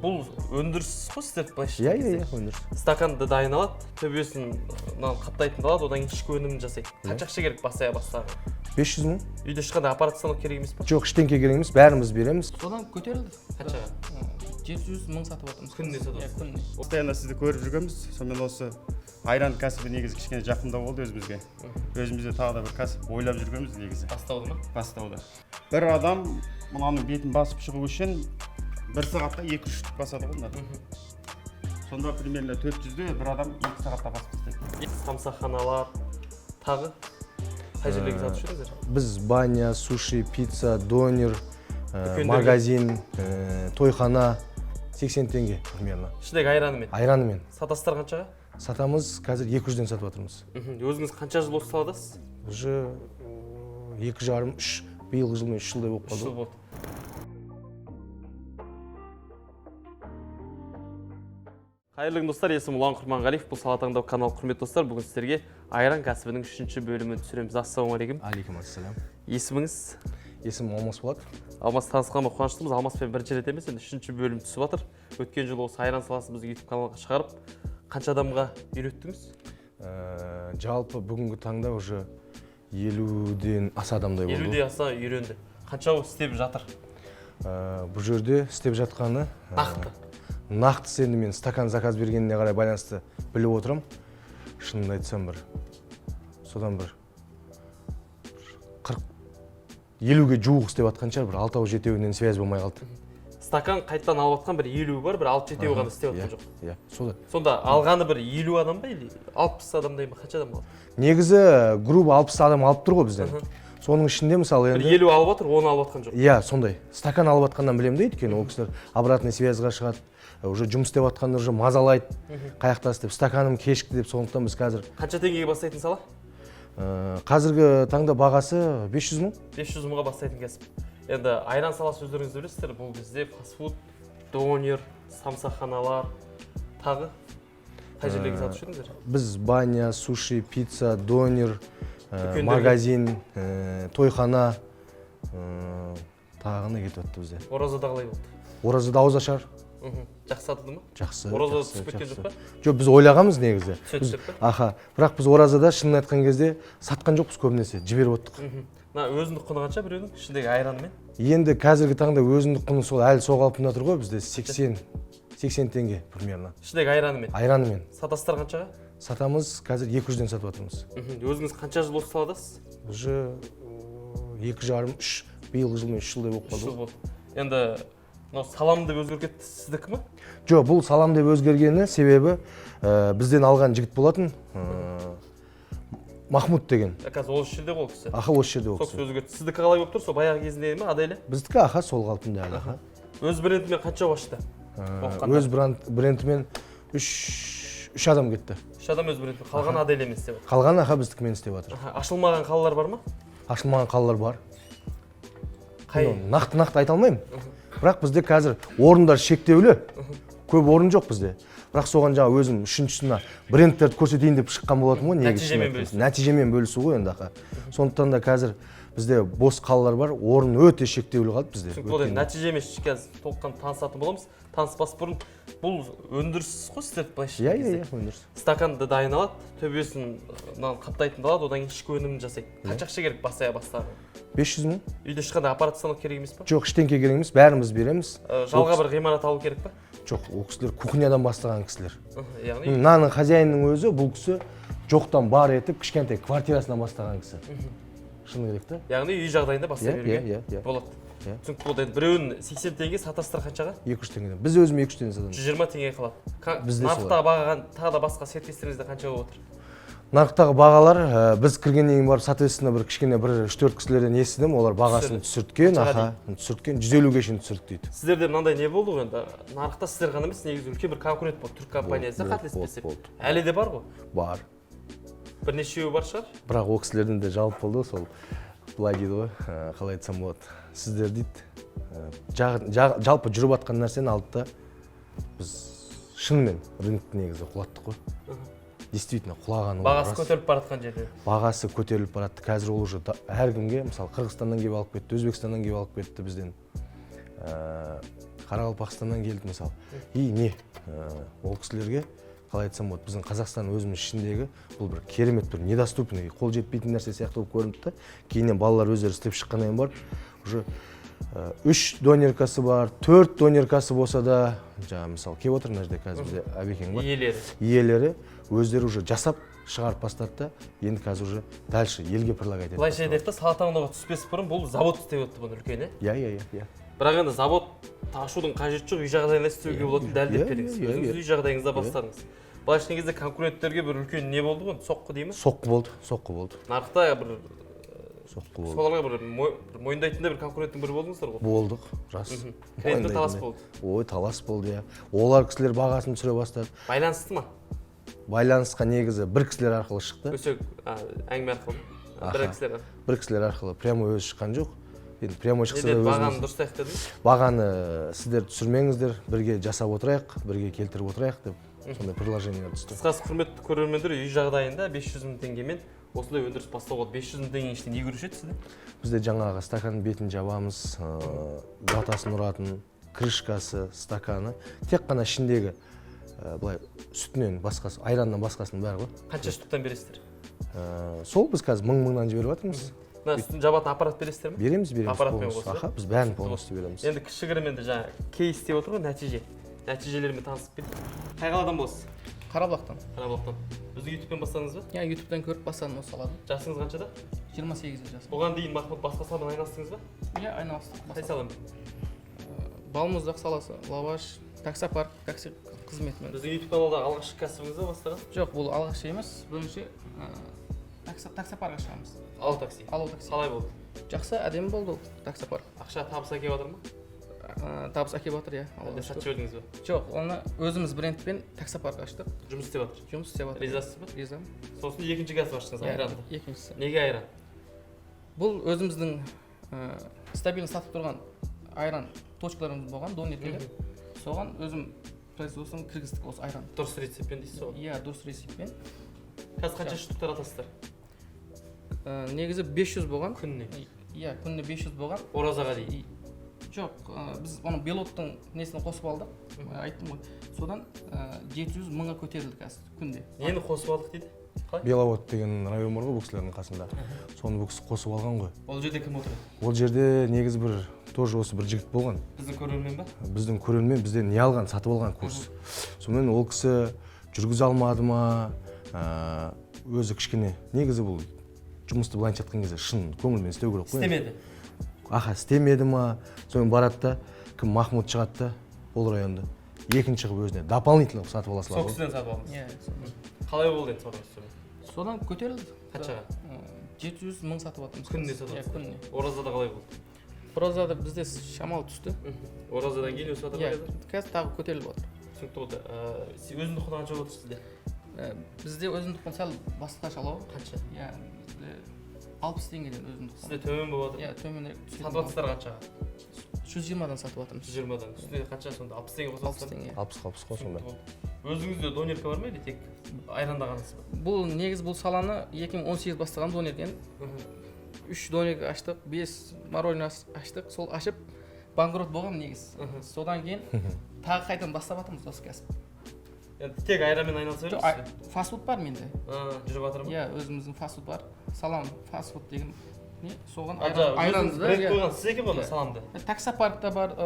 Бұл өндіріс қой сіздер былайша. Иә, өндіріс. Стаканды дайындалады, төбесін қаптайтын алады, одан кейін ішкі өнімін жасайды. Қанша ақша керек бастая бастағы? 500 мың. Үйде ешқандай аппарат станок керек емес па? Жоқ, ештеңке керек емес, бәріміз береміз. Содан көтерілді. Қаншаға? 700 мың сатып жатырмыз. Күніне сатасыз? Күніне. Постоянно сізді көріп жүргенбіз. Сонымен осы айран кәсібі негізі кішкене жақындау болды өзімізге. Өзімізде тағы да бір кәсіп ойлап жүргенбіз негізі. Бастауды ма? Бастауда. Бір адам мынаның бетін басып шығу үшін 1 сағатта 2-3 түк басады ғой мынада. Сонда примерно 400-де бір адам 2 сағатта басып тастайды. Самсаханалар, тағы қай жерлерге сатып жүрсіздер? Біз баня, суши, пицца, донер, магазин, тойхана 80 теңге примерно. Ішіндегі айранымен? Айранымен. Сатасыздар қаншаға? Сатамыз қазір 200-ден сатып жатырмыз. Өзіңіз қанша жыл осы саладасыз? Уже 2,5-3, биылғы жылмен 3 жылдай болып 3 жыл қалды. болды. Қайырлы күн достар, есімім Ұлан Құрманғалиев. Бұл Сала таңдау каналы. Құрметті достар, бүгін сіздерге айран кәсібінің 3-ші бөлімін түсіреміз. Ассалаумағалейкум. Алейкум ассалам. Есіміңіз? Есімім Алмас болады. Алмас, танысқаныма қуаныштымыз. Алмаспен бірінші рет емес, енді 3-ші бөлім түсіп жатыр. Өткен жылы осы айран саласын біздің YouTube каналға шығарып, қанша адамға үйреттіңіз? Жалпы бүгінгі таңда уже 50-ден аса адамдай болды. 50-де аса үйренді. Қанша істеп жатыр? Бұл жерде істеп жатқаны Нақты. енді мен стакан заказ бергеніне қарай байланысты біліп отырам. Шынымды айтсам содан 40-50-ге жуық істеп жатқан шығар, 6-7-еуінен связь болмай қалды. Стакан қайттан алып жатқан бір 50 бар, бір 6-7 ғана істеп жатқан жоқ. Иә, содан. Сонда алғаны бір 50 адам ба, или 60 адамдай ма, қанша адам қалды? Негізі грубо 60 адам алып тұр ғой бізден. Соның ішінде мысалы Бір енді 50 алып жатыр, 10 алып жатқан жоқ. Иә, сондай. Стакан алып жатқаннан білем де, өйткені ол кісілер обратный связьға шығады. Уже жұмыс істеп жатқандар уже мазалайды. Қаяқтас деп стаканым кешікті деп, сондықтан біз қазір Қанша теңгеге бастайтын сала? қазіргі таңда бағасы 500 мың. 500 мыңға бастайтын кәсіп. Енді айран саласы өздеріңіз білесіздер, бұл бізде фастфуд, донер, самсаханалар, тағы қай жерлерге сатып жүрсіңіздер? Біз баня, суши, пицца, донер, магазин, тойхана, тағы не кетіп жатты бізде. Оразада қалай болды? Оразада ауызашар. Жақсы сатылды ма? Жақсы. Оразада түсіп кеткен жоқ па? Жоқ, біз ойлағанбыз негізі. Түсіп па? Аха, бірақ біз оразада шынын айтқан кезде сатқан жоқпыз көбінесе, жіберіп оттық. Өзіндік құны қанша біреудің ішіндегі айранымен? Енді қазіргі таңда өзіндік құны сол әлі сол қалпында тұр ғой, бізде 80 теңге примерно. Ішіндегі айранымен? Айранымен. Сатасыздар қаншаға? Сатамыз қазір 200-ден сатып жатырмыз. Өзіңіз қанша жыл осы саладасыз? Уже 2,5-3, биылғы жылмен 3 жылдай болып 3 қалды. жыл болды. Енді салам деп өзгеріп кетті, сіздікі ме? Жоқ, бұл салам деп өзгергені себебі бізден алған жігіт болатын, Махмуд деген. Қазір ол жерде ғой кісі. Аха, осы жерде ол Сол кісі. өзгерді. Сіздікі қалай болып тұр? Сол баяғы кезінде ме, Аделе? Біздікі аха сол қалпында әлі аха. Өз брендімен қанша уақытта? Өз брендімен 3 адам кетті. 3 адам өз брендімен, қалған Аделемен істеп жатыр. Қалған аха біздікімен істеп жатыр. Ашылмаған қалалар бар ма? Ашылмаған қалалар бар. Қай? Нақты айта алмаймын. Бірақ бізде қазір орындар шектеулі. Көп орын жоқ бізде. Бірақ соған жаңа өзім үшіншісіне брендтерді көрсетейін деп шыққан болатын ғой, негізі. Нәтижемен бөлісу ғой енді аха. Сондықтан да қазір бізде бос қалалар бар, орын өте шектеулі қалды бізде. Түсінікті, нәтиже емес, қазір толыққан танысатын боламыз. Таныспас бұрын бұл өндіріс қой сіздер былайша. Иә, өндіріс. Стаканды дайындалады, төбесін қаптайтын алады, одан кейін ішкі өнімін жасайды. Қанша ақша керек бастая бастағы? 500 мың. Үйде ешқандай аппарат станок керек емес па? Жоқ, ештеңке керек емес, бәріміз береміз. Жалға бір ғимарат алу керек па? Жоқ, ол кісілер кухнядан бастаған кісілер. Яғни Мынаның хозяинның өзі бұл кісі жоқтан бар етіп кішкентай квартирасынан бастаған кісі. Шыны керек та? Яғни үй жағдайында бастай беруге Иә. болады. Түсінікті болды. Енді біреуін 80 теңге сатасыздар қаншаға? 200 теңгеден. Біз өзім 200 теңге сатамыз. 120 теңге қалады. Бізде Нарықтағы бағаға тағы да басқа серіктестеріңізде қанша болып отыр? Нарықтағы бағалар біз кіргеннен кейін барып, соответственно, бір кішкене 3-4 кісілерден естідім, олар бағасын түсірткен, түсірткен, 150-ге шейін түсірді дейді. Сіздерде мынандай не болды ғой енді? Нарықта сіздер ғана емес, негізі үлкен бір конкурент болды, түрік компаниясы, қателеспесем. Әлі де бар ғой? Бар. Бірнешеуі бар шығар? Бірақ ол кісілерден де жалпы болды, сол былай дейді ғой, қалай айтсам болады. Сіздер дейді, жалпы жүріп жатқан нәрсені алды да біз шынымен рынокты негізі құлаттық қой. Действительно құлағаны. Бағасы көтеріліп баратқан жерде. Бағасы көтеріліп баратты. Қазір ол уже әркімге, мысалы Қырғызстаннан келіп алып кетті, Өзбекстаннан келіп алып кетті бізден. Қарақалпақстаннан келдік мысалы. Не ол кісілерге қалай айтсам болады, біздің Қазақстан өзіміз ішіндегі бұл бір керемет бір недоступный, қол жетпейтін нәрсе сияқты болып көрінді да. Кейіннен балалар өздері істеп шыққаннан барып, уже 3 донеркасы бар, 4 донеркасы болса да, жаңа мысалы келіп отыр мына жерде қазір бізде Әбекең бар. Иелері өздері уже жасап шығарып бастады да, енді қазір уже дальше елге предлагать етеді. Былайша айтайық та, Салатауынға түспес бұрын бұл завод істеп өтті бұны үлкен, Иә. Бірақ енді завод ашудың қажеті жоқ, үй жағдайында істеуге болатын дәлдеп беріңіз. Өзіңіз үй жағдайыңызда бастадыңыз. Былайша кезде конкуренттерге бір үлкен не болды ғой, соққы дейміз? Соққы болды. Нарықта бір соққы болды. соларға бір мойындайтындай бір конкуренттің бірі болдыңыздар ғой? Болдық, рас. Клиентпен талас болды. Ой, талас болды, иә. Олар кісілер бағасын түсіре бастады. Байланысты ма? Байланысқа негізі бір кісілер арқылы шықты. Өсек әңгіме арқылы. Бір кісілер арқылы прямой өзі шыққан жоқ. Енді прямой шықса да өзіңіз. өзіміз. Бағаны дұрыс таяқ дедіңіз? Бағаны сіздер түсірмеңіздер, бірге жасап отырайық, бірге келтіріп отырайық деп сондай предложение түсті. Қысқасы құрметті көрермендер, үй жағдайында 500 мың теңгемен осындай өндіріс бастауға 500 мың теңге ішінде не көруші еді сізде? Бізде жаңағы стаканның бетін жабамыз, батасын ұратын, крышкасы, стаканы, тек қана ішіндегі былай сүтінен басқасы, айраннан басқасының бәрі ғой. Қанша штуктан бересіздер? Сол біз қазір мыңнан жіберіп жатырмыз. Сүтін жабатын аппарат бересіздер ме? Береміз. Аппаратпен қосып. Аха, біз бәрін полностью береміз. Енді кішігірім енді жаңа кейс деп отыр ғой, нәтижелерімен танысып кетті. Қай қаладан боласыз? Қарабұлақтан. Біздің ютубпен бастадыңыз ба? Иә, ютубтан көріп бастадым осы саланы. Жасыңыз қаншада? 28 жас. Бұған дейін Махмұт басқа саламен айналыстыңыз ба? Иә, айналыстық. Қай саламен? Балмұздақ саласы, лаваш, таксопарк, такси қызметімен. Біздің ютуб каналда алғашқы кәсібіңіз ба бастаған? Жоқ, бұл алғашқы емес. Бірінші таксопаркқа шығамыз. Алу такси. Қалай болды? Жақсы, әдемі болды ол таксопарк. Ақша табыс әкеп жатыр ма? Табыс әкеп жатыр, иә. Әлде сатып жібердіңіз ба? Жоқ, оны өзіміз брендпен таксопарк аштық. Жұмыс істеп жатыр. Жұмыс істеп жатыр. Ризасыз ба? Ризамын. Сосын екінші кәсіп аштыңыз, айранды. Екіншісі. Неге айран? Бұл өзіміздің стабильно сатып тұрған айран точкаларымыз болған, донерлер. Соған өзім производствоны кіргіздік осы айран. Дұрыс рецеппен дейсіз ғой? Иә, дұрыс рецеппен. Қазір қанша штук таратасыздар? Негізі 500 болған. Күніне? Иә, күніне 500 болған. Оразаға дейін? Жоқ, біз оны белоттың несіне қосып алдық, айттым ғой. Содан 700 мыңға көтерілді қазір күнде. Нені қосып алдық дейді? Беловод деген район бар ғой бұл кісілердің қасында. Соны бұл кісі қосып алған ғой. Ол жерде кім отырады? Ол жерде негізі бір тоже осы бір жігіт болған. Біздің көрермен ба? Біздің көрермен бізден не алған, сатып алған курс. Сонымен ол кісі жүргізе алмады ма, өзі кішкене негізі бұл жұмысты былайынша айтқан кезде шын көңілмен істеу керек қой. Істемеді. Аха, істемеді ма? Сонымен барады да, кім Махмұт шығады да ол районда. Екінші қып өзіне дополнительно сатып ала салады. Сол кісіден сатып алдыңыз? Иә. Қалай болды енді содан? Содан көтерілді. Қаншаға? 700 мың сатып жатырмыз. Күніне сатып жатырмыз? Иә, күніне. Оразада қалай болды? Оразада бізде шамалы түсті. Оразадан кейін өсіп жатыр ма қазір? Қазір тағы көтеріліп отыр. Түсінікті болды. Өзіндік құны қанша отыр сізде? Бізде өзіндік құны сәл басқашалау. Қанша? Иә, 60 теңгеден өзіндік құны. Сізде төмен болып жатыр? Иә, төменірек түседі. Сатып жатырсыздар қаншаға? 120-дан сатып жатырмыз. 120-дан. Үстіне қанша сонда? 60 теңге қосасыздар? 60 теңге. 60 қой сонда. Өзіңізде донерка бар ма или тек айранда ғанасыз ба? Бұл негіз бұл саланы 2018 бастаған донерден 3 донерка аштық, 5 мороженое аштық. Сол ашып банкрот болған негіз. Содан кейін тағы қайтадан бастап жатырмыз осы кәсіп. Тек айранмен айналыса бересіз? Фастфуд бар менде. Жүріп жатыр ма? Иә, өзіміздің фастфуд бар. Салам фастфуд деген не? Соған айранды да. Бренд қойған сіз екен ғой саламды. Таксопаркта бар,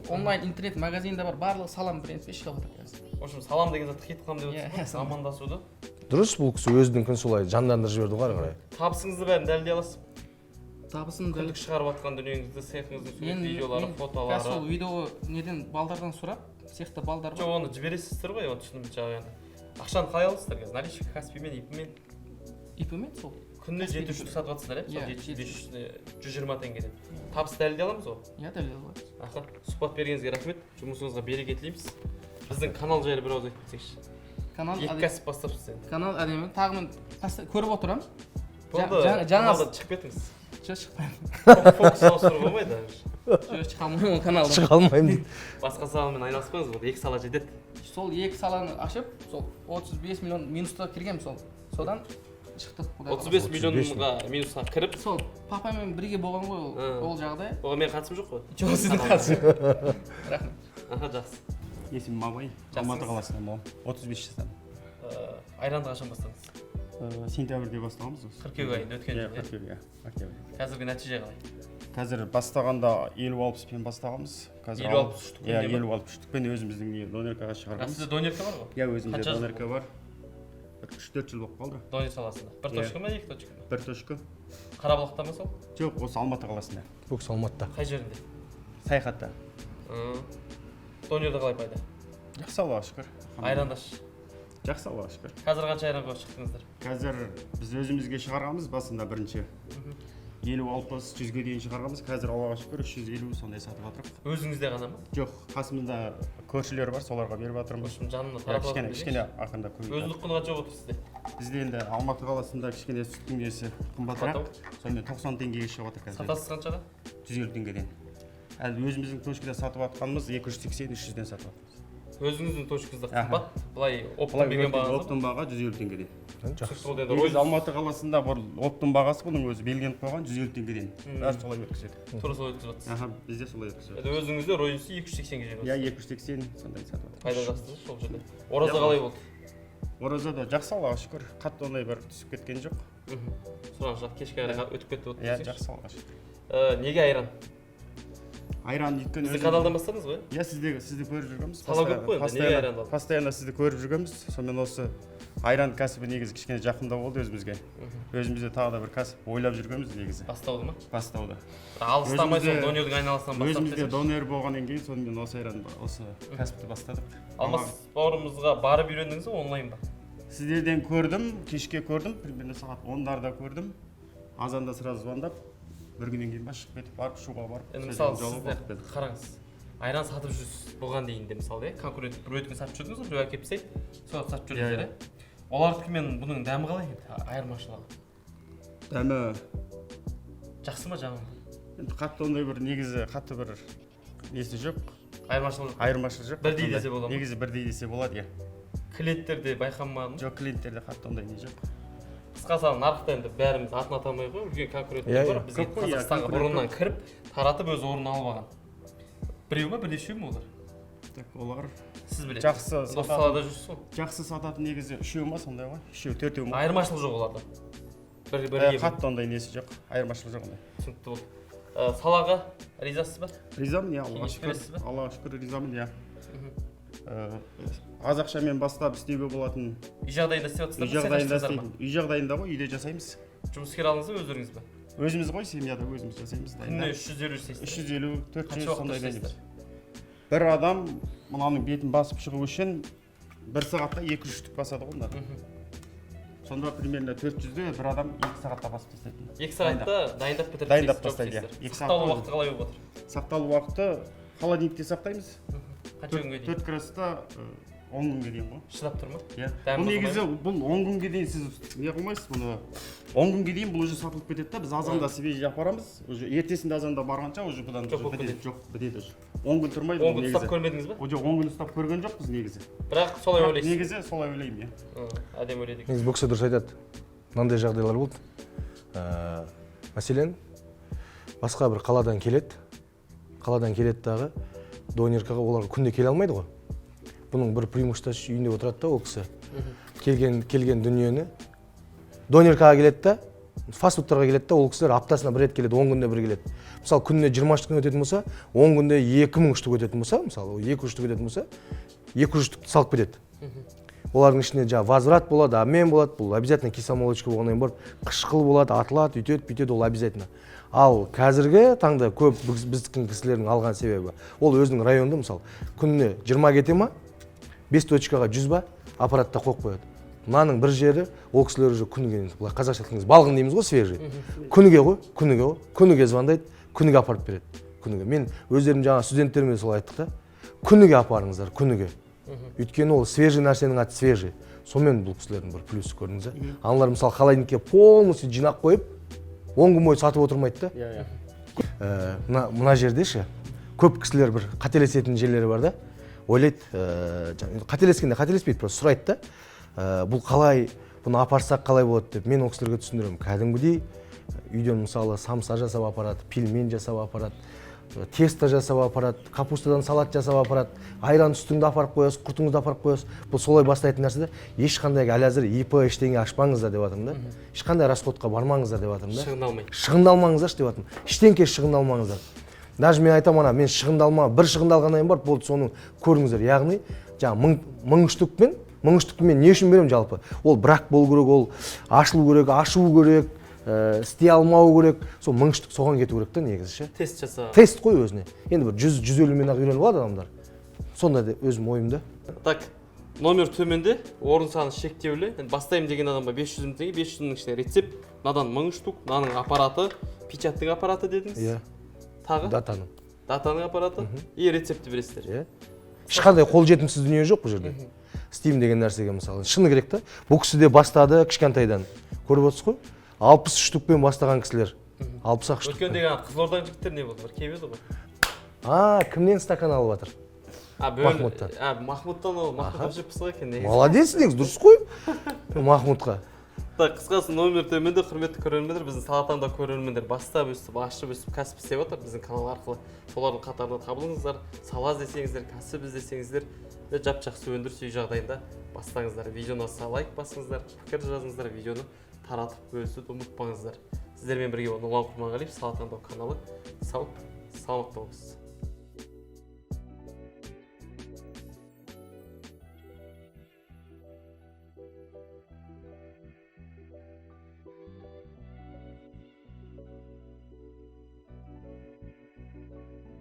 онлайн интернет магазинде бар, барлығы салам брендпен шығып жатыр қазір. В общем, салам деген затты хит қыламын деп отырсыз ғой, амандасуды. Дұрыс, бұл кісі өзінікін солай жандандырып жіберді ғой ары қарай. Табысыңызды бәрін дәлелдей аласыз? Табысын күндік шығарып жатқан дүниеңізді, цехыңыздың сурет видеолары, фотолары. Қазір сол видео неден балдардан сұрап, цехта балдар бар. Жоқ, оны жібересіздер ғой, оны түсіндім жаңа. Ақшаны қалай аласыздар қазір? Наличка, Каспиймен, ипмен? Ипмен сол. Күніне 700 штук сатып жатсыздар, иә? 120 теңгеден. Табыс дәлелдей аламыз ғой? Иә, дәлелдей аламыз. Аха, сұхбат бергеніңізге рахмет. Жұмысыңызға береке тілейміз. Біздің канал жайлы бір ауыз айтып кетсеңізші. Канал екі кәсіп бастапсыз енді. Канал әдемі. Тағы мен көріп отырамын. Каналдан шығып кетіңіз. Жоқ, шықпаймын. Фокус ауыстыруға болмайды. Жоқ, шыға алмаймын ол каналдан. Шыға алмаймын дейді. Басқа саламен айналыспаңыз, ол екі сала жетеді. Сол екі саланы ашып, сол 35 миллион минусқа кіргем сол. Содан шықтық. 35 миллионға минусқа кіріп, сол папамен бірге болған ғой ол жағдай. Оған мен қатысым жоқ қой. Жоқ, сіздің қатысым. Рахмет. Аха, жақсы. Есімім Абай, Алматы қаласынан боламын. 35 жастамын. Айранды қашан бастадыңыз? Сентябрьде бастағанбыз осы. Қыркүйек айында өткен Иә, жылы. қыркүйек, октябрь. Қазіргі нәтиже қалай? Қазір бастағанда 50-60-пен бастағанбыз. 50-60 штук. Иә, 50-60 штукпен өзіміздің донеркаға шығарғанбыз. Сізде донерка бар ғой? Иә, өзімізде Қанша жыл донерка бар. 3-4 жыл болып қалды. Донер саласында. Бір точка ма, екі точка ма? Бір точка. Қарабұлақта ма сол? Жоқ, осы Алматы қаласында. бұл кісі алматыда. Қай жерінде? Саяхатта. Донерді қалай пайда? Жақсы, Аллаға шүкір. Айрандаш. Жақсы, Аллаға шүкір. Қазір қанша айранға шықтыңыздар? Қазір біз өзімізге шығарғанбыз басында бірінші. 50-60-100-ге дейін шығарғанбыз. Қазір Аллаға шүкір 350 сондай сатып жатырмық. Өзіңізде ғана ма? Жоқ, қасымызда көршілер бар, соларға беріп жатырмыз. Осының жанына Иә, таратып кішкене ақырында көбейтіп. Өзіндік құны қанша отыр сізде? Бізде енді Алматы қаласында кішкене сүттің несі қымбатырақ. Сонымен 90 теңгеге шығып жатыр қазір. Сатасыз қаншаға? 150 теңгеден. Әлі өзіміздің точкада сатып жатқанымыз 280-300-ден сатып жатырмыз. Өзіңіздің точкаңызда қымбат, былай оптом Былай берген бағаңыз ба? оптом баға 150 теңгеден. Түсінікті ғой, енді Негізі ройс Алматы қаласында бұл оптом бағасы бұның өзі белгіленіп қойған 150 теңгеден. Бәрі солай өткізеді. тура солай өткізіп жатырсыз. Аха, бізде солай өткізеді. Енді өзіңізде ройсы 280-ге жібересіз. Иә, 280 сондай сатып жатырмыз. Пайда жақсыз сол жерде. Ораза қалай болды? Ораза да жақсы, Аллаға шүкір. Қатты ондай бір түсіп кеткен жоқ. Сұраныс жақ кешке қарай өтіп кетті болды Иә, десеңізші. жақсы, Аллаға шүкір. Неге айран? Айран өйткені Сіздің каналдан бастадыңыз ғой? Иә, сізді көріп жүргенбіз. Сала көп қой енді, неге айранды алдыңыз? Постоянно сізді көріп жүргенбіз. Сонымен осы айран кәсібі негізі кішкене жақындау болды өзімізге. Өзімізде тағы да бір кәсіп ойлап жүргенбіз негізі. Бастауды ма? Бастауды. Алыстамай сол донердің айналасынан бастап Өзімізде десеңізші. донер болғаннан кейін сонымен осы айран осы кәсіпті бастадық. Алмас бауырымызға барып үйрендіңіз бе онлайн ба? Сіздерден көрдім, кешке көрдім, примерно сағат 10-дарда көрдім. Азанда сразу звондап, бір күннен кейін ба шығып кетіп барып шуға барып. Енді мысалы сізде қараңыз, айран сатып жүрсіз бұған дейін де мысалы иә, конкурент бір өткен сатып жүрдіңіз ғой, біреу әкеліп тастайды, соларды сатып жүрдіңіздер иә. Олардікімен бұның дәмі қалай енді, айырмашылығы? Дәмі Жақсы ма жаман ба? енді қатты ондай бір негізі қатты бір несі жоқ, Айырмашылығы жоқ. бірдей десе болады ма? Негізі бірдей десе болады, иә. Клиенттерде байқамадым. Жоқ, клиенттерде қатты ондай не жоқ. Қысқасы нарықта енді бәріміз атын атамай қой, үлкен конкуренттер Иә, бар. иә. Бізге Көп қой, иә, Қазақстанға конкурент бұрыннан кіріп, таратып өз орнын алып алған. Біреу ма, бірнешеу ме олар? Так, олар Сіз білесіз. жақсы Осы салада жүрсіз ғой. жақсы сататын негізі үшеу ма сондай ғой? Үшеу, төртеу ма? Айырмашылық жоқ оларда. Бірге Қатты ондай несі жоқ, айырмашылық жоқ ондай. түсінікті болды. Салаға ризасыз ба? Ризамын, иә, Аллаға Кеңес бересіз шүкір. ба? Аллаға шүкір ризамын, иә. Аз ақшамен бастап істеуге болатын Үй жағдайында істеп үй жатсыздар жағдайында ма? істеймін. Үй жағдайында ғой, үйде жасаймыз. Жұмыскер алдыңыз ба өздеріңіз бе? Өзіміз ғой, семьяда өзіміз жасаймыз. Күніне 350 істейсіз. 350, 400 Қанша уақытта сондай істейсіздер? бір адам мынаның бетін басып шығу үшін 1 сағатта 200 штук басады ғой мына. Сонда примерно 400-де бір адам 2 сағатта басып тастайды. 2 сағатта дайындап бітіріп Дайындап істейсіз, тастайды, жоқ иә. істейсіздер. Екі Сақталу сағатта уақыты қалай болып отыр? Сақталу уақыты холодильникте сақтаймыз. Қанша күнге дейін? 4 градуста 10 күнге дейін ғой. Шыдап тұр ма? Иә. Дәмі Бұл негізі қызмай бұл 10 күнге дейін сіз не қылмайсыз бұны. 10 күнге дейін бұл уже сатылып кетеді да, біз азанда свежий апарамыз. Уже ертесінде азанда барғанша уже бұдан Жоқ, бітеді. Жоқ, бітеді уже. 10 күн тұрмайды 10 бұл күн негізі. ұстап көрмедіңіз ба? Уже 10 күн ұстап көрген жоқпыз негізі. Бірақ солай ойлайсыз. Негізі солай ойлаймын, иә. Әдемі ойлайды. негізі бұл кісі дұрыс айтады. Мынандай жағдайлар болды. Мәселен, басқа бір қаладан келеді дағы донеркаға олар күнде келе алмайды ғой. Бұның бір преимуществосы үйінде отырады да ол кісі. Келген дүниені донеркаға келеді да, фастфудтарға келеді да, ол кісілер аптасына бір рет келеді, 10 күнде бір келеді. Мысалы күніне 20 штук өтетін болса, 10 күнде 2000 штук өтетін болса, мысалы 200 штук өтетін болса, 200 штук салып кетеді. Олардың ішінде жаңа возврат болады, обмен болады, бұл обязательно кисломолочка болғаннан бар, қышқыл болады, атылады, үйтеді, бүйтеді, ол обязательно. Ал қазіргі таңда көп біздің кісілердің алған себебі, ол өзінің районында мысалы күніне 20 кете ма, 5 точкаға 100 ба, аппаратта қойып қояды. Мынаның бір жері, ол кісілер уже күніге, былай қазақша айтқанда балғын дейміз ғой, свежий. Күніге звондайды, күніге апарып береді. Күніге. Мен өздерім жаңа студенттеріме солай айттық та, күніге апарыңыздар, күніге. Өйткені ол свежий нәрсенің аты свежий. Сонымен бұл кісілердің бір плюсы көрдіңіз ба? Аналар мысалы холодильникке полностью жинап қойып, 10 күн бойы сатып отырмайды да. Мына жерде ше, көп кісілер бір қателесетін жерлері бар да. Ойлайды, қателескенде қателеспейді, просто сұрайды да. Бұл қалай, бұны апарсақ қалай болады деп. Мен ол кісілерге түсіндіремін. Кәдімгідей үйден мысалы самса жасап апарады, пельмен жасап апарады. тесто жасап апарат, капустадан салат жасап апарат, айран үстүңдө апарып коесуз, куртуңузду апарып коесуз. Бул солай баштайтын нерсе да. Эч кандай ал азыр ИП эчтеке ачпаңыздар деп атам да. Эч кандай расходко бармаңыздар деп атам да. Шыгындалмаңыздарчы деп атам. Эчтенке шыгындалмаңыздар. Даже мен айтам, мен бир шыгындалгандан кийин барып болду, сону көрүңүздөр. Ягни жаңы 1000 штукпен, 1000 штукты мен не үчүн берем жалпы? Ол брак болуу керек, ол ашылуу керек, ашуу керек, істей алмау керек. Сол 1000 штук соған кету керек та негізі. Тест жаса. Тест қой өзіне. Енді бір 100-150 мен ақ үйреніп алады адамдар. Сонда да өзім ойымда. Так, номер төменде, орын саны шектеулі. Бастайым деген адамға 500 мың теңге, 500 мың ішіне рецепт, мынадан 1000 штук, мынаның аппараты, печаттың аппараты дедіңіз. Иә. Тағы? Датаның. Датаның аппараты и рецепті бересіздер. Иә. Ешқандай қол жетімсіз дүние жоқ бұл жерде. Істеймін деген нәрсеге мысалы. Шыны керек та. Бұл кісі де бастады кішкентайдан. Көріп отырсыз ғой? 60 штукпен бастаған кісілер. 60 ақ штук. Өткен деген Қызылорданың жігіттер не болды? Бір келіп еді ғой. Кімнен стакан алып жатыр? Махмуттан. Махмуттан ол. Махмут жеп пысық екен. Молодец, негіз дұрыс қой. Махмутқа. Так, қысқасы номер төменде, құрметті көрермендер, біздің салатаңда көрермендер бастап өстіп, ашып өстіп, кәсіп істеп отыр біздің канал арқылы. Солардың қатарына табылыңыздар, сала іздесеңіздер, кәсіп іздесеңіздер, жап-жақсы өндіріс үй жағдайында бастаңыздар. Видеоны лайк басыңыздар, пікір жазыңыздар, видеоны таратып бөлісуді ұмытпаңыздар. Сіздермен бірге Нұрлан Құрманғалиев, Салатаңдау каналы. Сау, саламатта болыңыз.